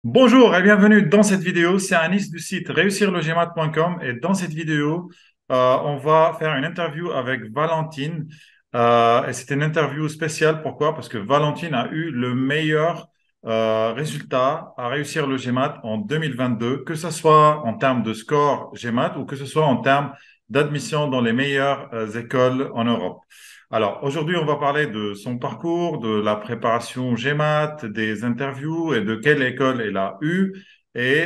Bonjour et bienvenue dans cette vidéo. C'est Anis du site réussirlegmat.com et dans cette vidéo, on va faire une interview avec Valentine. Et c'est une interview spéciale. Pourquoi? Parce que Valentine a eu le meilleur résultat à réussir le GMAT en 2022, que ce soit en termes de score GMAT ou que ce soit en termes d'admission dans les meilleures écoles en Europe. Alors, aujourd'hui, on va parler de son parcours, de la préparation GMAT, des interviews et de quelle école elle a eu et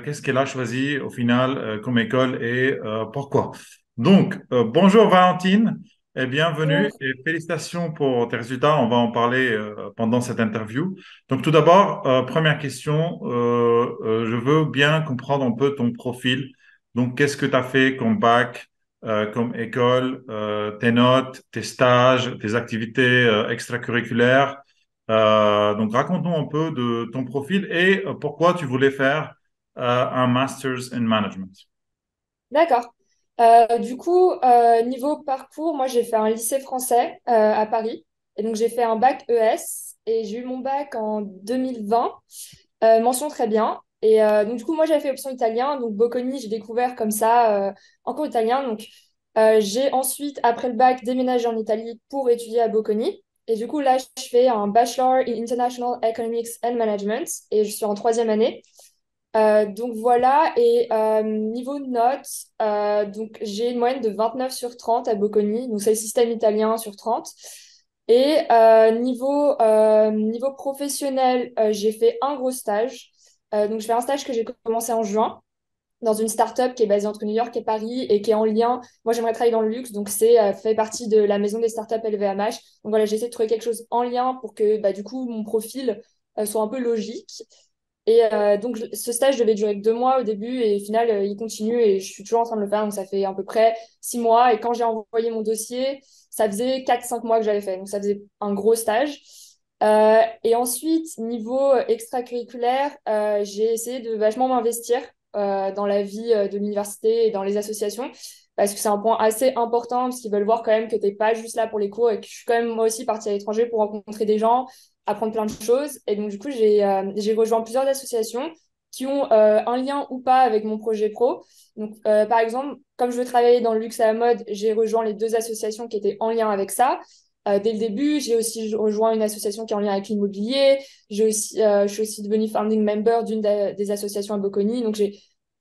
qu'est-ce qu'elle a choisi au final comme école et pourquoi. Donc, bonjour Valentine et bienvenue Bonjour. et félicitations pour tes résultats. On va en parler pendant cette interview. Donc, tout d'abord, première question, je veux bien comprendre un peu ton profil. Donc, qu'est-ce que tu as fait comme bac? Comme école, tes notes, tes stages, tes activités extracurriculaires. Donc, raconte-nous un peu de ton profil et pourquoi tu voulais faire un Master's in Management. D'accord. Niveau parcours, moi j'ai fait un lycée français à Paris. Et donc j'ai fait un bac ES et j'ai eu mon bac en 2020. Mention très bien. Moi j'avais fait option italien. Donc Bocconi, j'ai découvert comme ça en cours italien. J'ai ensuite, après le bac, déménagé en Italie pour étudier à Bocconi. Et du coup, là, je fais un Bachelor in International Economics and Management et je suis en troisième année. Niveau notes, j'ai une moyenne de 29 sur 30 à Bocconi, donc c'est le système italien sur 30. Niveau professionnel, j'ai fait un gros stage. Je fais un stage que j'ai commencé en juin dans une start-up qui est basée entre New York et Paris et qui est en lien. Moi, j'aimerais travailler dans le luxe, donc c'est fait partie de la maison des startups LVMH. Donc voilà, j'essaie de trouver quelque chose en lien pour que du coup mon profil soit un peu logique. Ce stage devait durer que 2 mois au début et au final, il continue et je suis toujours en train de le faire. Donc, ça fait à peu près 6 mois. Et quand j'ai envoyé mon dossier, ça faisait 4 5 mois que j'avais fait. Donc, ça faisait un gros stage. Niveau extracurriculaire, j'ai essayé de vachement m'investir dans la vie de l'université et dans les associations parce que c'est un point assez important parce qu'ils veulent voir quand même que tu n'es pas juste là pour les cours et que je suis quand même moi aussi partie à l'étranger pour rencontrer des gens, apprendre plein de choses. Et donc, du coup, j'ai rejoint plusieurs associations qui ont un lien ou pas avec mon projet pro. Par exemple, comme je veux travailler dans le luxe à la mode, j'ai rejoint les deux associations qui étaient en lien avec ça. Dès le début, j'ai aussi rejoint une association qui est en lien avec l'immobilier. Je suis aussi devenue founding member des associations à Bocconi.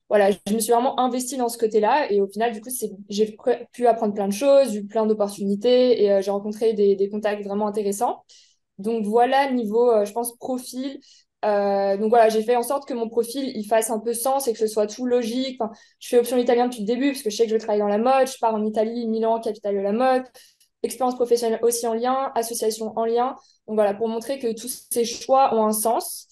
Voilà, je me suis vraiment investie dans ce côté-là. Et au final, du coup, j'ai pu apprendre plein de choses, eu plein d'opportunités et j'ai rencontré des contacts vraiment intéressants. Donc voilà, niveau, je pense, profil. J'ai fait en sorte que mon profil, il fasse un peu sens et que ce soit tout logique. Enfin, je fais option italien depuis le début parce que je sais que je vais travailler dans la mode. Je pars en Italie, Milan, capitale de la mode. Expérience professionnelle aussi en lien, association en lien. Donc voilà, pour montrer que tous ces choix ont un sens.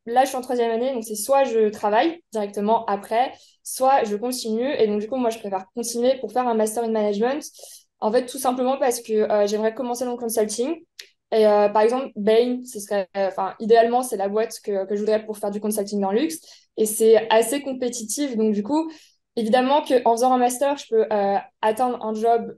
Là, je suis en troisième année, donc c'est soit je travaille directement après, soit je continue. Et donc, du coup, moi, je préfère continuer pour faire un master in management. En fait, tout simplement parce que j'aimerais commencer dans le consulting. Par exemple, Bain, idéalement, c'est la boîte que je voudrais pour faire du consulting dans le luxe. Et c'est assez compétitif. Donc, du coup, évidemment qu'en faisant un master, je peux atteindre un job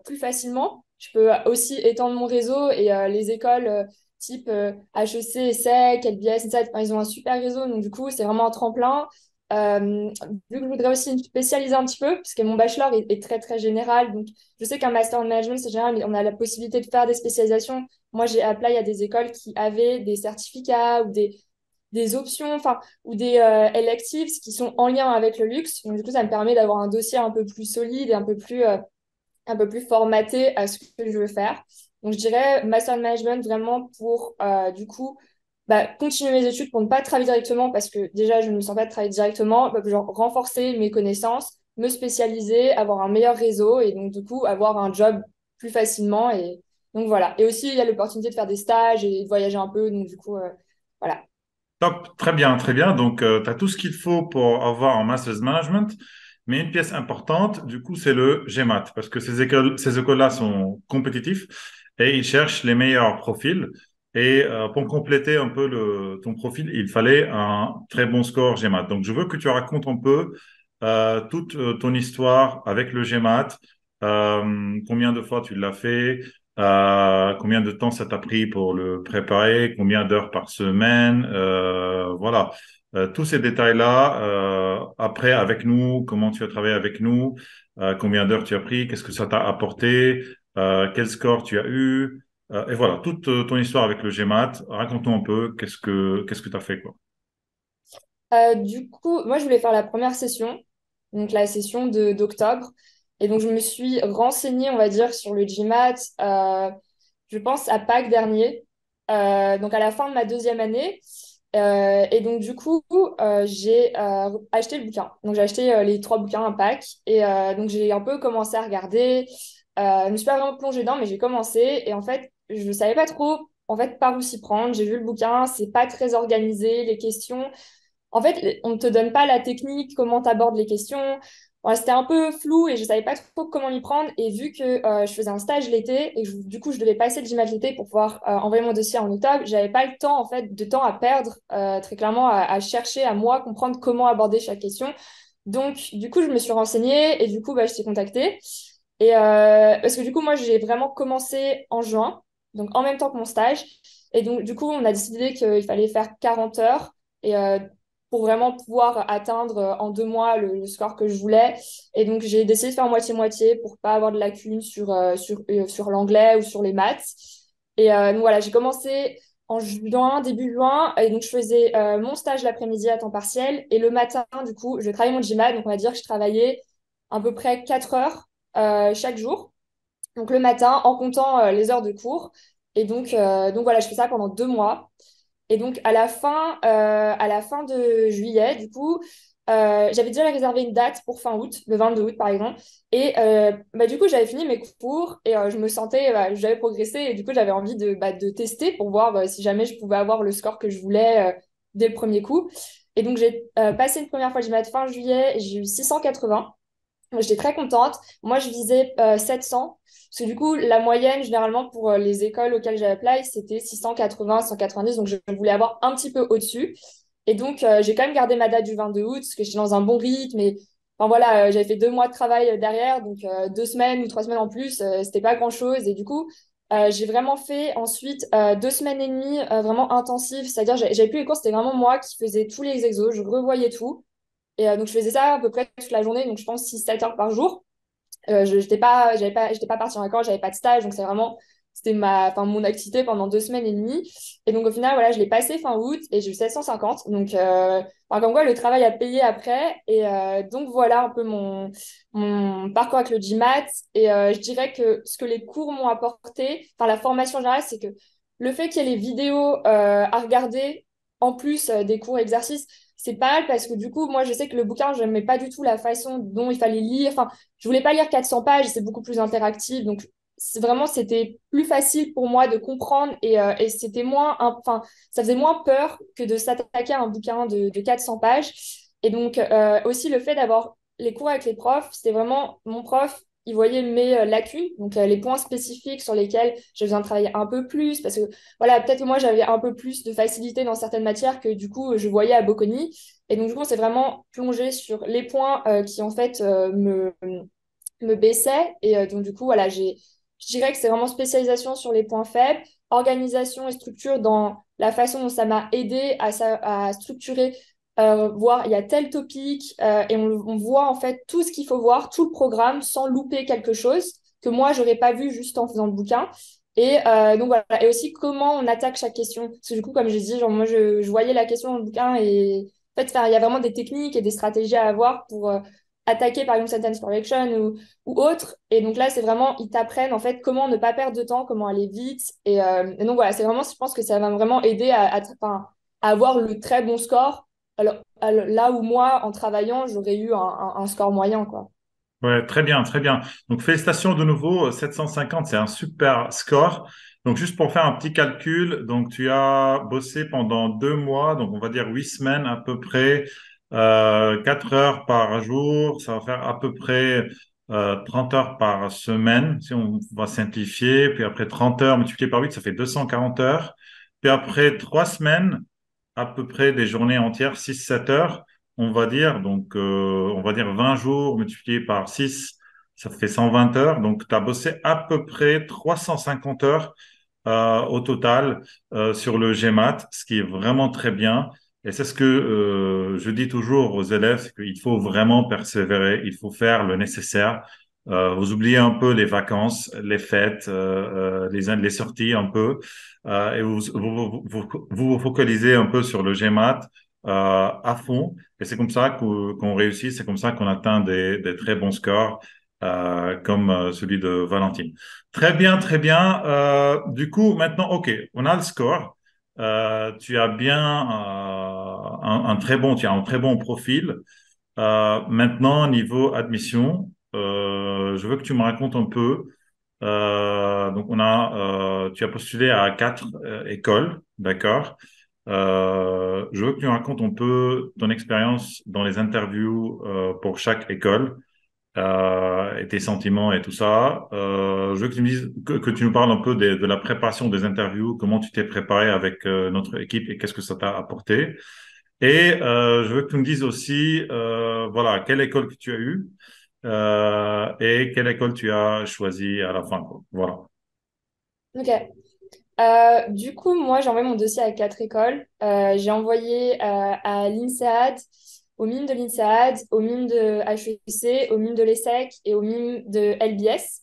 plus facilement. Je peux aussi étendre mon réseau et les écoles type HEC, ESSEC, LBS, etc. Enfin, ils ont un super réseau. Donc, du coup, c'est vraiment un tremplin. Vu que je voudrais aussi me spécialiser un petit peu, parce que mon bachelor est très, très général. Donc, je sais qu'un master en management, c'est général, mais on a la possibilité de faire des spécialisations. Moi, j'ai appelé à des écoles qui avaient des certificats ou des options, enfin, ou des electives qui sont en lien avec le luxe. Donc, du coup, ça me permet d'avoir un dossier un peu plus solide et un peu plus formaté à ce que je veux faire. Donc, je dirais Master in Management vraiment pour, continuer mes études pour ne pas travailler directement parce que déjà, je ne me sens pas de travailler directement, genre renforcer mes connaissances, me spécialiser, avoir un meilleur réseau et donc, du coup, avoir un job plus facilement. Et donc, voilà. Et aussi, il y a l'opportunité de faire des stages et de voyager un peu. Voilà. Top, très bien, très bien. Donc, tu as tout ce qu'il faut pour avoir un Master's Management, mais une pièce importante, du coup, c'est le GMAT, parce que ces écoles-là sont compétitifs et ils cherchent les meilleurs profils. Et pour compléter un peu ton profil, il fallait un très bon score GMAT. Donc, je veux que tu racontes un peu toute ton histoire avec le GMAT, combien de fois tu l'as fait, Combien de temps ça t'a pris pour le préparer, combien d'heures par semaine, voilà. Tous ces détails-là, après avec nous, comment tu as travaillé avec nous, combien d'heures tu as pris, qu'est-ce que ça t'a apporté, quel score tu as eu, et voilà, toute ton histoire avec le GMAT. Raconte-nous un peu qu'est-ce que tu as fait, quoi. Du coup, moi, je voulais faire la première session, donc la session d'octobre. Et donc, je me suis renseignée, on va dire, sur le GMAT, je pense, à Pâques dernier, donc à la fin de ma deuxième année. Et donc, du coup, j'ai acheté le bouquin. Donc, j'ai acheté les trois bouquins à Pâques. Et donc, j'ai un peu commencé à regarder. Je ne me suis pas vraiment plongée dedans, mais j'ai commencé. Et en fait, je ne savais pas trop en fait, par où s'y prendre. J'ai vu le bouquin, c'est pas très organisé, les questions. En fait, on ne te donne pas la technique, comment tu abordes les questions. Voilà, c'était un peu flou et je savais pas trop comment m'y prendre. Et vu que je faisais un stage l'été et que du coup, je devais passer le GMAT l'été pour pouvoir envoyer mon dossier en octobre, j'avais pas le temps, en fait, de temps à perdre, très clairement, à chercher, à moi, comprendre comment aborder chaque question. Donc, du coup, je me suis renseignée et du coup, bah, je t'ai contactée. Et parce que du coup, moi, j'ai vraiment commencé en juin, donc en même temps que mon stage. Et donc, du coup, on a décidé qu'il fallait faire 40 heures. Et pour vraiment pouvoir atteindre en 2 mois le score que je voulais. Et donc, j'ai décidé de faire moitié-moitié pour pas avoir de lacunes sur l'anglais ou sur les maths. Et donc, voilà, j'ai commencé en juin, début juin. Et donc, je faisais mon stage l'après-midi à temps partiel. Et le matin, du coup, je travaillais mon GMAT. Donc, on va dire que je travaillais à peu près 4 heures chaque jour. Donc, le matin, en comptant les heures de cours. Et donc, voilà, je fais ça pendant 2 mois. Et donc, à la fin de juillet, du coup, j'avais déjà réservé une date pour fin août, le 22 août, par exemple. Et bah, du coup, j'avais fini mes cours et je me sentais, bah, j'avais progressé. Et du coup, j'avais envie de tester pour voir bah, si jamais je pouvais avoir le score que je voulais dès le premier coup. Et donc, j'ai passé une première fois le GMAT fin juillet, j'ai eu 680. J'étais très contente. Moi, je visais 700. Parce que du coup, la moyenne, généralement, pour les écoles auxquelles j'ai appelé, c'était 680, 190. Donc, je voulais avoir un petit peu au-dessus. Et donc, j'ai quand même gardé ma date du 22 août, parce que j'étais dans un bon rythme. Et enfin, voilà, j'avais fait 2 mois de travail derrière. Donc, 2 semaines ou 3 semaines en plus, c'était pas grand-chose. Et du coup, j'ai vraiment fait ensuite 2 semaines et demie vraiment intensives. C'est-à-dire, j'avais plus les cours, c'était vraiment moi qui faisais tous les exos. Je revoyais tout. Et donc, je faisais ça à peu près toute la journée, donc je pense 6 7 heures par jour. Je j'étais pas partie en vacances, j'avais pas de stage, donc c'est vraiment, c'était enfin, mon activité pendant 2 semaines et demie. Et donc, au final, voilà, je l'ai passé fin août et j'ai eu 750. Donc, enfin, comme quoi, le travail a payé après. Et donc, voilà un peu mon parcours avec le GMAT. Et je dirais que ce que les cours m'ont apporté, enfin, la formation générale, c'est que le fait qu'il y ait les vidéos à regarder en plus des cours exercices, c'est pas mal parce que du coup, moi, je sais que le bouquin, je n'aimais pas du tout la façon dont il fallait lire. Enfin, je voulais pas lire 400 pages, c'est beaucoup plus interactif. Donc, c'était plus facile pour moi de comprendre et c'était enfin, ça faisait moins peur que de s'attaquer à un bouquin de 400 pages. Et donc, aussi le fait d'avoir les cours avec les profs, c'était vraiment mon prof, il voyait mes lacunes, donc les points spécifiques sur lesquels j'ai besoin de travailler un peu plus, parce que voilà, peut-être que moi j'avais un peu plus de facilité dans certaines matières que du coup je voyais à Bocconi. Et donc, du coup, on s'est vraiment plongé sur les points qui, en fait, me baissait. Et donc, du coup, voilà, je dirais que c'est vraiment spécialisation sur les points faibles, organisation et structure dans la façon dont ça m'a aidé à structurer, voir il y a tel topic, et on voit en fait tout ce qu'il faut voir, tout le programme, sans louper quelque chose que moi, j'aurais pas vu juste en faisant le bouquin. Et donc voilà, et aussi comment on attaque chaque question. Parce que du coup, comme j'ai dit, genre, moi, je voyais la question dans le bouquin et en fait, enfin, il y a vraiment des techniques et des stratégies à avoir pour attaquer par exemple sentence correction ou autre. Et donc là, c'est vraiment, ils t'apprennent en fait comment ne pas perdre de temps, comment aller vite. Et donc voilà, c'est vraiment, je pense que ça va vraiment aider enfin, à avoir le très bon score. Alors, là où moi, en travaillant, j'aurais eu un score moyen, quoi. Ouais, très bien, très bien. Donc, félicitations de nouveau. 750, c'est un super score. Donc, juste pour faire un petit calcul, donc tu as bossé pendant 2 mois, donc on va dire 8 semaines à peu près, 4 heures par jour. Ça va faire à peu près 30 heures par semaine, si on va simplifier. Puis après 30 heures multiplié par 8, ça fait 240 heures. Puis après 3 semaines, à peu près des journées entières, 6 7 heures, on va dire. Donc, on va dire 20 jours multiplié par 6. Ça fait 120 heures. Donc, tu as bossé à peu près 350 heures au total sur le GMAT, ce qui est vraiment très bien. Et c'est ce que je dis toujours aux élèves, c'est qu'il faut vraiment persévérer, il faut faire le nécessaire. Vous oubliez un peu les vacances, les fêtes, les sorties un peu, et vous focalisez un peu sur le GMAT à fond. Et c'est comme ça qu'on réussit, c'est comme ça qu'on atteint des très bons scores, comme celui de Valentine. Très bien, très bien. Du coup, maintenant, OK, on a le score. Tu as bien tu as un très bon profil. Maintenant, niveau admission, je veux que tu me racontes un peu. Donc, tu as postulé à quatre écoles, d'accord? Je veux que tu me racontes un peu ton expérience dans les interviews pour chaque école et tes sentiments et tout ça. Je veux que tu me dises, que tu nous parles un peu de la préparation des interviews, comment tu t'es préparé avec notre équipe et qu'est-ce que ça t'a apporté. Et je veux que tu me dises aussi, voilà, quelle école que tu as eue et quelle école tu as choisi à la fin, quoi. Voilà. Ok. Du coup, moi, j'ai envoyé mon dossier à quatre écoles. J'ai envoyé à l'INSEAD, aux mines de l'INSEAD, aux mines de HEC, aux mines de l'ESSEC et aux mines de LBS.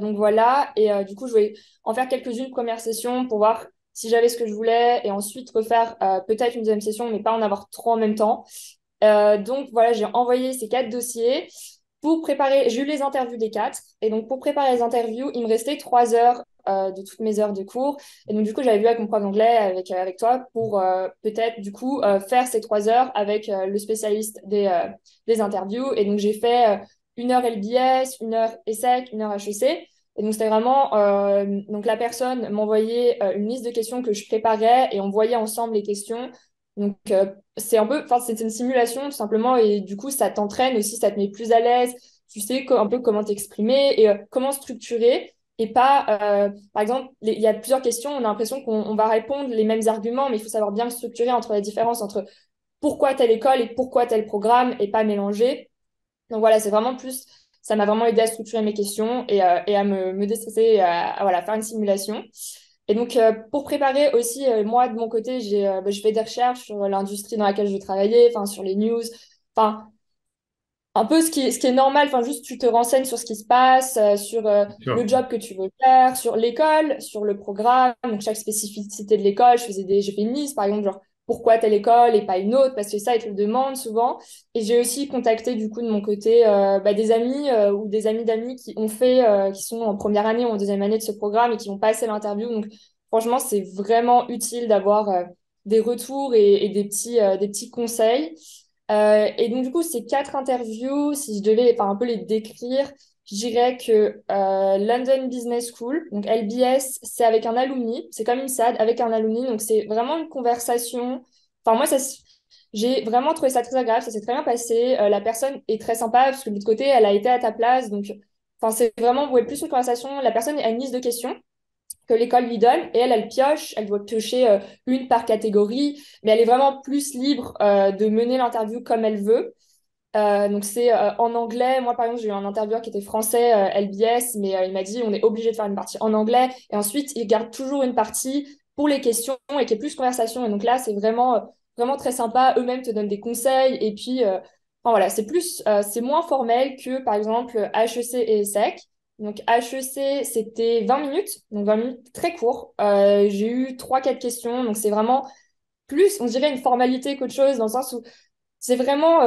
Donc voilà, et du coup, je vais en faire quelques-unes première session pour voir si j'avais ce que je voulais et ensuite refaire peut-être une deuxième session, mais pas en avoir trop en même temps. Donc voilà, j'ai envoyé ces quatre dossiers pour préparer. J'ai eu les interviews des quatre. Et donc pour préparer les interviews, il me restait 3 heures de toutes mes heures de cours. Et donc du coup, j'avais vu avec mon prof d'anglais, avec toi, pour peut-être du coup faire ces 3 heures avec le spécialiste des interviews. Et donc j'ai fait 1 heure LBS, 1 heure ESSEC, 1 heure HEC. Et donc c'était vraiment donc la personne m'envoyait une liste de questions que je préparais et on voyait ensemble les questions. Donc c'est un peu, enfin, c'est une simulation tout simplement et du coup, ça t'entraîne aussi, ça te met plus à l'aise. Tu sais un peu comment t'exprimer et comment structurer et pas, par exemple, il y a plusieurs questions, on a l'impression qu'on va répondre les mêmes arguments, mais il faut savoir bien structurer entre la différence entre pourquoi telle école et pourquoi tel programme et pas mélanger. Donc voilà, c'est vraiment plus, ça m'a vraiment aidé à structurer mes questions et à me déstresser, et voilà, faire une simulation. Et donc, pour préparer aussi, moi, de mon côté, je fais des recherches sur l'industrie dans laquelle je travaillais, enfin, sur les news, enfin, un peu ce qui est normal, enfin, juste tu te renseignes sur ce qui se passe, sur le Sure. job que tu veux faire, sur l'école, sur le programme, donc chaque spécificité de l'école. J'ai fait une liste, par exemple, genre, pourquoi telle école et pas une autre, parce que ça, ils te le demandent souvent. Et j'ai aussi contacté, du coup, de mon côté, des amis ou des amis d'amis qui ont fait, qui sont en première année ou en deuxième année de ce programme et qui ont passé l'interview. Donc, franchement, c'est vraiment utile d'avoir des retours et des petits conseils. Et donc, du coup, ces quatre interviews, si je devais enfin, un peu les décrire, je dirais que London Business School, donc LBS, c'est avec un alumni, c'est comme une SAD avec un alumni, donc c'est vraiment une conversation. Enfin, moi, j'ai vraiment trouvé ça très agréable, ça s'est très bien passé. La personne est très sympa parce que de l'autre côté, elle a été à ta place, donc enfin, c'est vraiment ouais, plus une conversation. La personne a une liste de questions que l'école lui donne et elle pioche, elle doit piocher une par catégorie, mais elle est vraiment plus libre de mener l'interview comme elle veut. Donc c'est en anglais. Moi, par exemple, j'ai eu un intervieweur qui était français, LBS, mais il m'a dit on est obligé de faire une partie en anglais. Et ensuite, il garde toujours une partie pour les questions et qui est plus conversation. Et donc là, c'est vraiment très sympa. Eux-mêmes te donnent des conseils. Et puis, enfin, voilà, c'est moins formel que, par exemple, HEC et ESSEC. Donc HEC, c'était 20 minutes, donc 20 minutes très court. J'ai eu 3 4 questions, donc c'est vraiment plus, on dirait, une formalité qu'autre chose, dans le sens où c'est vraiment,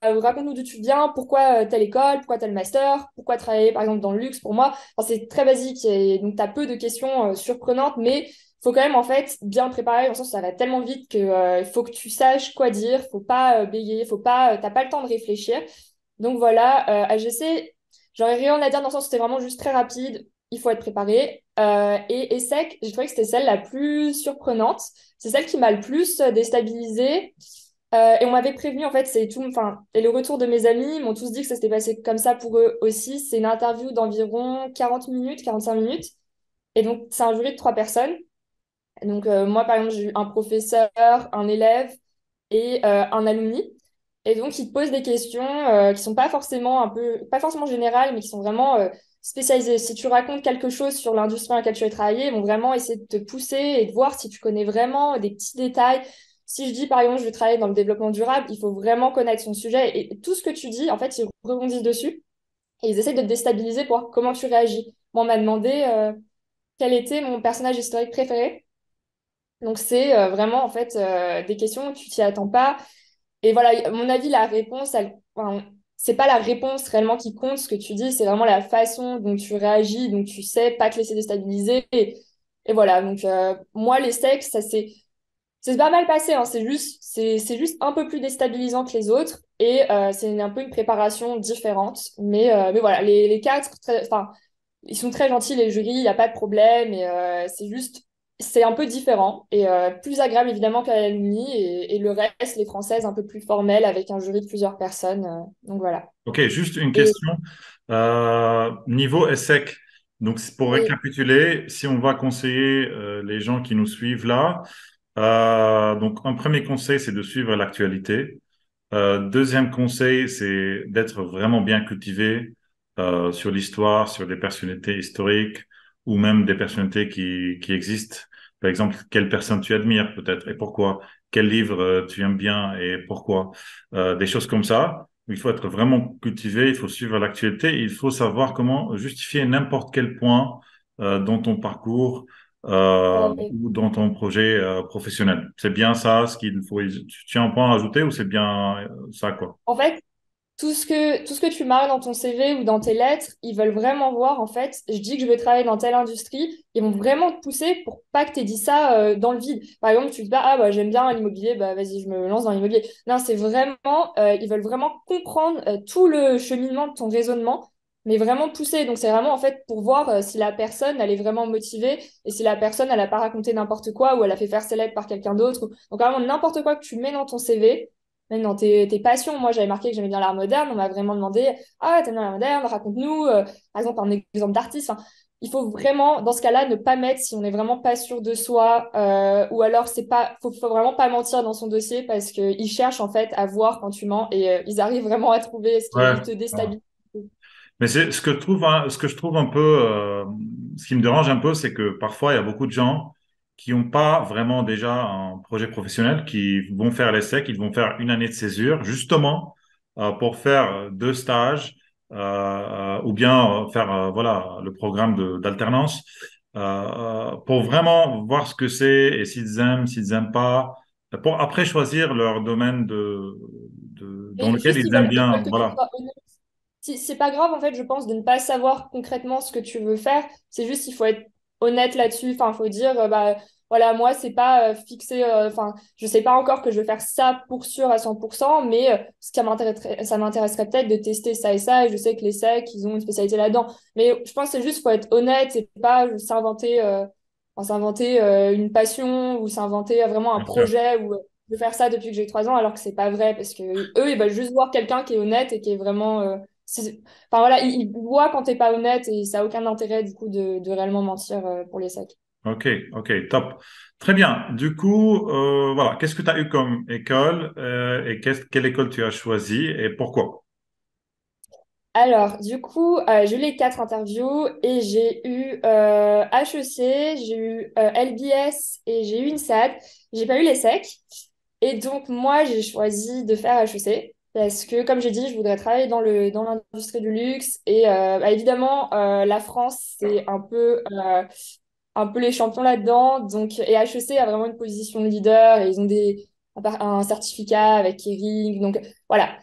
raconte-nous d'où tu viens, pourquoi telle école, pourquoi tel master, pourquoi travailler par exemple dans le luxe pour moi. Enfin, c'est très basique et donc tu as peu de questions surprenantes, mais il faut quand même en fait bien préparer, dans le sens où ça va tellement vite que il faut que tu saches quoi dire, faut pas bégayer, t'as pas le temps de réfléchir. Donc voilà, AGC, j'aurais rien à dire dans le sens où c'était vraiment juste très rapide, il faut être préparé. Et ESSEC, j'ai trouvé que c'était celle la plus surprenante. C'est celle qui m'a le plus déstabilisée. Et on m'avait prévenu, en fait, c'est tout, enfin, et le retour de mes amis m'ont tous dit que ça s'était passé comme ça pour eux aussi. C'est une interview d'environ 40 minutes, 45 minutes. Et donc, c'est un jury de 3 personnes. Donc, moi, par exemple, j'ai eu un professeur, un élève et un alumni. Et donc, ils te posent des questions qui sont pas forcément pas forcément générales, mais qui sont vraiment spécialisées. Si tu racontes quelque chose sur l'industrie dans laquelle tu as travaillé, ils vont vraiment essayer de te pousser et de voir si tu connais vraiment des petits détails. Si je dis, par exemple, je vais travailler dans le développement durable, il faut vraiment connaître son sujet. Et tout ce que tu dis, en fait, ils rebondissent dessus et ils essaient de te déstabiliser pour voir comment tu réagis. Moi, on m'a demandé quel était mon personnage historique préféré. Donc, c'est vraiment, en fait, des questions où tu t'y attends pas. Et voilà, à mon avis, la réponse, enfin, c'est pas la réponse réellement qui compte, ce que tu dis, c'est vraiment la façon dont tu réagis, donc tu sais pas te laisser déstabiliser. Et voilà, donc moi, les steaks, c'est pas mal passé, hein, c'est juste un peu plus déstabilisant que les autres et c'est un peu une préparation différente. Mais voilà, les quatre, enfin, ils sont très gentils, les jurys, il n'y a pas de problème. Et c'est un peu différent et plus agréable évidemment qu'à l'Alumni. Et le reste, les Françaises, un peu plus formelles avec un jury de plusieurs personnes. Donc voilà. Ok, juste une Et question. Niveau ESSEC, donc c'est pour oui, récapituler, si on va conseiller les gens qui nous suivent là, donc un premier conseil, c'est de suivre l'actualité. Deuxième conseil, c'est d'être vraiment bien cultivé sur l'histoire, sur des personnalités historiques ou même des personnalités qui existent. Par exemple, quelle personne tu admires peut-être et pourquoi? Quel livre tu aimes bien et pourquoi? Des choses comme ça. Il faut être vraiment cultivé, il faut suivre l'actualité, il faut savoir comment justifier n'importe quel point dans ton parcours ouais. ou dans ton projet professionnel. C'est bien ça ce qu'il faut. Tu as un point à ajouter ou c'est bien ça, quoi? En fait, tout ce que tu marques dans ton CV ou dans tes lettres, ils veulent vraiment voir, en fait, je dis que je vais travailler dans telle industrie, ils vont vraiment te pousser pour pas que tu aies dit ça dans le vide. Par exemple, tu dis pas, ah bah j'aime bien l'immobilier, bah vas-y, je me lance dans l'immobilier. Non, c'est vraiment, ils veulent vraiment comprendre tout le cheminement de ton raisonnement, mais vraiment pousser. Donc c'est vraiment, en fait, pour voir si la personne, elle est vraiment motivée et si la personne, elle a pas raconté n'importe quoi ou elle a fait faire ses lettres par quelqu'un d'autre. Donc vraiment, n'importe quoi que tu mets dans ton CV. Même dans tes passions, moi j'avais marqué que j'aimais bien l'art moderne, on m'a vraiment demandé, ah, t'aimes bien l'art moderne, raconte-nous, par exemple, un exemple d'artiste. Enfin, il faut vraiment, dans ce cas-là, ne pas mettre si on n'est vraiment pas sûr de soi, ou alors faut vraiment pas mentir dans son dossier parce qu'ils cherchent en fait à voir quand tu mens et ils arrivent vraiment à trouver ce Ouais. qui te Ouais. déstabilise. Mais c'est ce que je trouve, ce que je trouve un peu, ce qui me dérange un peu, c'est que parfois il y a beaucoup de gens qui n'ont pas vraiment déjà un projet professionnel, qui vont faire l'ESSEC, ils vont faire une année de césure, justement pour faire deux stages ou bien faire voilà le programme d'alternance pour vraiment voir ce que c'est et s'ils aiment pas, pour après choisir leur domaine dans Et lequel juste, ils aiment ils veulent bien, que tu voilà. sois honnête. C'est pas grave, en fait, je pense, de ne pas savoir concrètement ce que tu veux faire. C'est juste, il faut être honnête là-dessus. Enfin, il faut dire, bah, voilà, moi, c'est pas fixé. Enfin, je sais pas encore que je vais faire ça pour sûr à 100%, mais ça m'intéresserait peut-être de tester ça et ça. Et je sais que les SEC, ils ont une spécialité là-dedans. Mais je pense que c'est juste, faut être honnête et pas s'inventer une passion ou s'inventer vraiment un Bien sûr. projet ou de faire ça depuis que j'ai 3 ans, alors que c'est pas vrai, parce que eux, ils veulent juste voir quelqu'un qui est honnête et qui est vraiment enfin voilà, il voit quand t'es pas honnête et ça a aucun intérêt du coup de réellement mentir pour les sacs. Ok, ok, top. Très bien. Du coup, voilà, qu'est-ce que tu as eu comme école et quelle école tu as choisi et pourquoi? Alors, du coup, j'ai eu les 4 interviews et j'ai eu HEC, j'ai eu LBS et j'ai eu une SAD. J'ai pas eu les SEC. Et donc, moi, j'ai choisi de faire HEC parce que, comme j'ai dit, je voudrais travailler dans l'industrie du luxe. Et bah, évidemment, la France, c'est un peu les champions là-dedans. Donc, et HEC a vraiment une position de leader et ils ont un certificat avec Kering. Donc, voilà.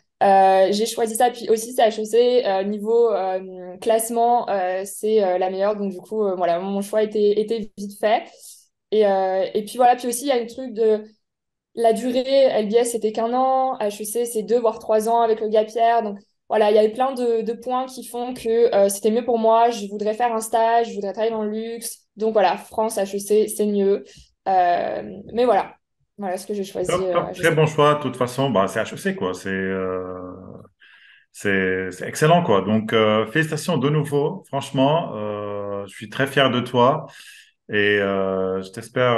J'ai choisi ça. Puis aussi, c'est HEC. Niveau classement, c'est la meilleure. Donc, du coup, voilà, mon choix était vite fait. Et puis voilà. Puis aussi, il y a un truc de la durée. LBS, c'était qu'1 an. HEC, c'est 2 voire 3 ans avec le gap year. Donc, voilà, il y avait plein de points qui font que c'était mieux pour moi. Je voudrais faire un stage, je voudrais travailler dans le luxe. Donc voilà, France, HEC, c'est mieux. Mais voilà, voilà ce que j'ai choisi Top, top. Très HEC. bon choix. De toute façon, bah, c'est HEC, quoi. C'est excellent, quoi. Donc, félicitations de nouveau. Franchement, je suis très fier de toi et je t'espère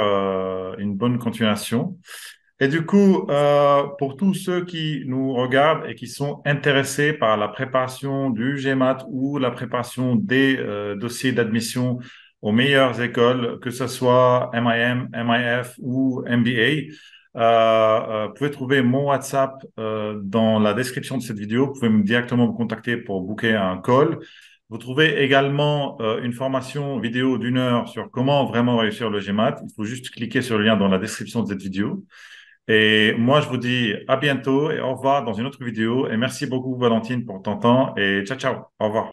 une bonne continuation. Et du coup, pour tous ceux qui nous regardent et qui sont intéressés par la préparation du GMAT ou la préparation des dossiers d'admission aux meilleures écoles, que ce soit MIM, MIF ou MBA, vous pouvez trouver mon WhatsApp dans la description de cette vidéo. Vous pouvez directement me contacter pour booker un call. Vous trouvez également une formation vidéo d'1 heure sur comment vraiment réussir le GMAT. Il faut juste cliquer sur le lien dans la description de cette vidéo. Et moi, je vous dis à bientôt et au revoir dans une autre vidéo. Et merci beaucoup, Valentine, pour ton temps. Et ciao, ciao. Au revoir.